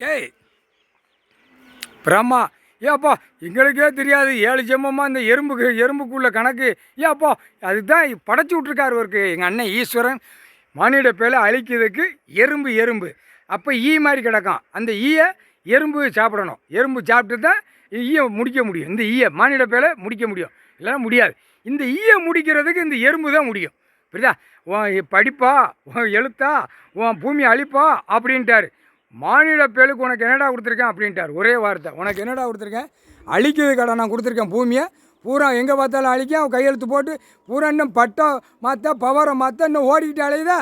ஏய் பிரம்மா, ஏப்பா எங்களுக்கே தெரியாது 7 ஜென்மமாக இந்த எறும்புக்குள்ள கணக்கு. ஏப்பா அதுதான் படைச்சி விட்ருக்காரு ஒருக்கு எங்கள் அண்ணன் ஈஸ்வரன். மானிட பேலை அழிக்கிறதுக்கு எறும்பு அப்போ மாதிரி கிடக்கும். அந்த ஈயை எறும்பு சாப்பிடணும். எறும்பு சாப்பிட்டு தான் ஈயை முடிக்க முடியும். இந்த ஈயை மானிட பேலை முடிக்க முடியும், இல்லைன்னா முடியாது. இந்த ஈயை முடிக்கிறதுக்கு இந்த எறும்பு தான் முடியும். புரியுதா? உன் படிப்பா, உன் எழுத்தா, உன் பூமி அழிப்பா அப்படின்ட்டார். மானிட பேலுக்கு உனக்கு என்னடா கொடுத்துருக்கேன் அப்படின்ட்டார். ஒரே வார்த்தை, உனக்கு என்னடா கொடுத்துருக்கேன்? அழிக்கிறது கடை நான் கொடுத்துருக்கேன். பூமியை பூரா எங்கே பார்த்தாலும் அழிக்க அவன் கையெழுத்து போட்டு பூரா இன்னும் பட்டை மாற்ற பவரை மாற்ற இன்னும் ஓடிக்கிட்டு அலையுதா.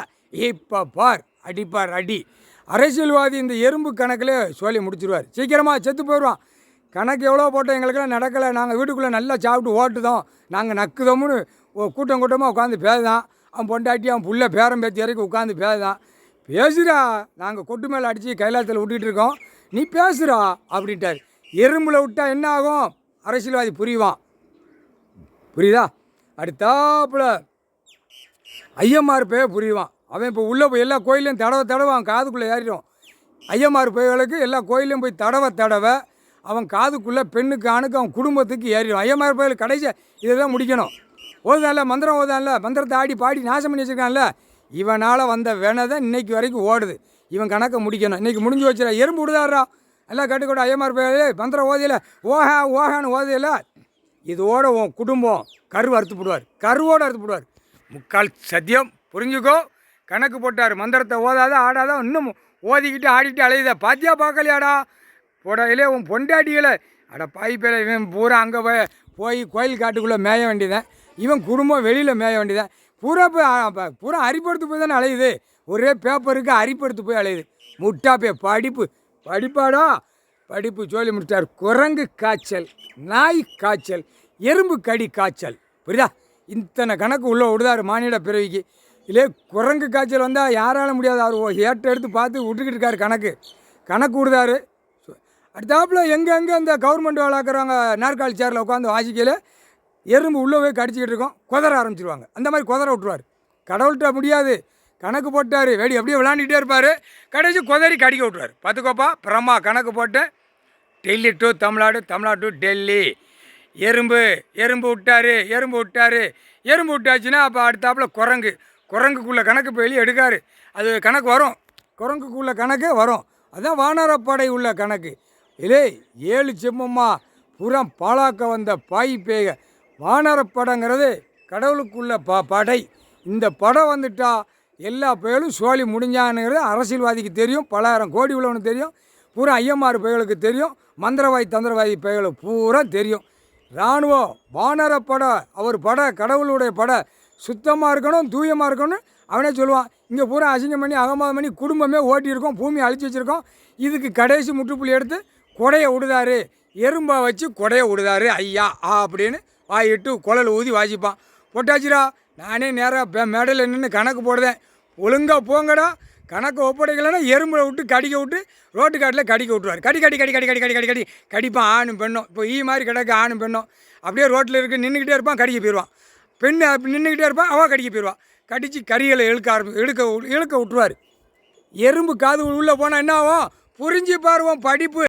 இப்போ பார் அடிப்பார் அடி. அரசியல்வாதி இந்த எறும்பு கணக்கில் சொல்லி முடிச்சிருவார். சீக்கிரமாக செத்து போயிடுவான். கணக்கு எவ்வளோ போட்டோம், எங்களுக்கெல்லாம் நடக்கலை. நாங்கள் வீட்டுக்குள்ளே நல்லா சாப்பிட்டு ஓட்டுதோம், நாங்கள் நக்குதோம்னு கூட்டமாக உட்காந்து பேசுதான். அவன் பொண்டாட்டி அவன் புள்ள பேரம் பேத்தி வரைக்கும் உட்காந்து பேசுதான். பேசுகிறா, நாங்கள் கொட்டு மேலே அடித்து கைலாசத்தில் விட்டுக்கிட்டு இருக்கோம், நீ பேசுகிறா அப்படின்ட்டார். எறும்பில் விட்டால் என்ன ஆகும்? அரசியல்வாதி புரிவான். புரியுதா? அடுத்தாப்புல ஐயம்மார் பேய புரிவான். அவன் இப்போ உள்ளே போய் எல்லா கோயிலையும் தடவை அவன் காதுக்குள்ளே ஏறிடும். ஐயம்மார் பேய்களுக்கு எல்லா கோயிலையும் போய் தடவை அவன் காதுக்குள்ளே பெண்ணுக்கு ஆணுக்கு அவன் குடும்பத்துக்கு ஏறிடும். ஐயம்மார் பேய்கள் கடைசி இதை தான் முடிக்கணும். ஓதான்ல மந்திரம், ஓதான்ல மந்திரத்தை ஆடி பாடி நாசம் பண்ணி வச்சுருக்கான்ல, இவனால் வந்த வேணதை இன்னைக்கு வரைக்கும் ஓடுது. இவன் கணக்கை முடிக்கணும். இன்றைக்கி முடிஞ்சு வச்சுடா. எறும்பு விடுதாடுறா எல்லாம் கட்டுக்கூட ஐயமார் பேர் மந்திரம் ஓதையில் ஓஹான்னு ஓதையில் இதோட உன் குடும்பம் அறுத்து போடுவார். கருவோடு அறுத்து போடுவார். முக்கால் சத்தியம் புரிஞ்சுக்கோ. கணக்கு போட்டார். மந்திரத்தை ஓதாத ஆடாத இன்னும் ஓதிக்கிட்டு ஆடிக்கிட்டு அலையுத பாத்தியா பார்க்கலையாடா போடையிலே உன் பொண்டாட்டிகளை அட பாய்ப்பேல. இவன் பூரா அங்கே போய் கோயில் காட்டுக்குள்ளே மேய வேண்டியதான். இவன் குடும்பம் வெளியில் மேய வேண்டியதான். பூரா அரிப்படுத்து போய் தானே அலையுது. ஒரே பேப்பருக்கு அரிப்படுத்து போய் அலையுது. முட்டா படிப்பாடா படிப்பு சொல்லி முடிச்சார். குரங்கு காய்ச்சல், நாய் காய்ச்சல், எறும்பு கடி காய்ச்சல். புரியுதா? இத்தனை கணக்கு உள்ளே விடுதாரு மானிட பிறவிக்கு. இல்லை குரங்கு காய்ச்சல் வந்தால் யாரால முடியாது. அவர் எடுத்து பார்த்து விட்டுக்கிட்டு இருக்காரு. கணக்கு விடுதாரு. அடுத்தாப்புல எங்கெங்கே அந்த கவர்மெண்ட் வேலைக்கிறவங்க நாற்காலி சேரில் உட்காந்து வாசிக்கையில் எறும்பு உள்ளே போய் கடிச்சிக்கிட்டு இருக்கோம், குதற ஆரம்பிச்சிருவாங்க. அந்த மாதிரி குதற விட்டுருவார். கடவுள்கிட்ட முடியாது. கணக்கு போட்டார். வெடி அப்படியே விளாண்டுக்கிட்டே இருப்பார். கடைசி குதறி கடிக்க விட்டுருவார். பார்த்துக்கோப்பா பிரம்மா கணக்கு போட்டேன். Delhi to Tamil Nadu, Tamil Nadu to Delhi. எறும்பு விட்டார். எறும்பு விட்டாச்சுன்னா அப்போ அடுத்தாப்புல குரங்குக்குள்ளே கணக்கு இப்போ வெளியே எடுக்காரு. அது கணக்கு வரும். குரங்குக்குள்ளே கணக்கு வரும். அதுதான் வானரப்படை உள்ள கணக்கு. இல்லை 7 செம்மம்மா புறம் பாலாக்க வந்த பாய் பேக. வானரப்படைங்கிறது கடவுளுக்குள்ள படை. இந்த படம் வந்துட்டா எல்லா பேரும் சோழி முடிஞ்சானுங்கிறது அரசியல்வாதிக்கு தெரியும். பலாயிரம் கோடி உள்ளவனுக்கு தெரியும். பூரா ஐயம்மார் பேய்களுக்கு தெரியும். மந்திரவாதி தந்திரவாதி பேய்களுக்கு பூரா தெரியும். இராணுவம் வானரப்படை, அவர் படை கடவுளுடைய படை சுத்தமாக இருக்கணும், தூயமாக இருக்கணும். அவனே சொல்லுவான். இங்கே பூரா அசிங்கம் பண்ணி அகமாதம் பண்ணி குடும்பமே ஓட்டியிருக்கோம், பூமியை அழிச்சு வச்சுருக்கோம். இதுக்கு கடைசி முற்றுப்புள்ளி எடுத்து கொடையை விடுதாரு. எறும்பை வச்சு கொடையை விடுதாரு ஐயா அப்படின்னு வாயிட்டு குழல் ஊதி வாசிப்பான். போட்டாச்சுரா. நானே நேராக மேடையில் நின்று கணக்கு போடுதேன். ஒழுங்காக போங்கடா. கணக்கு ஒப்படைக்கலைன்னா எறும்பை விட்டு கடிக்க விட்டு ரோட்டு காட்டில் கடிக்க விட்டுருவார். கடி கடிப்பான் ஆணும் பெண்ணும். இப்போ மாதிரி கிடக்கு ஆணும் பெண்ணும். அப்படியே ரோட்டில் இருக்க நின்றுக்கிட்டே இருப்பான், கடிக்க போயிடுவான். பெண்ணு நின்றுக்கிட்டே இருப்பான், அவள் கடிக்க போயிடுவான். கடித்து கறிகளை இழுக்க விட்டுருவார். எறும்பு காது உள்ளே போனால் என்ன ஆகும்? புரிஞ்சு பாருவோம் படிப்பு.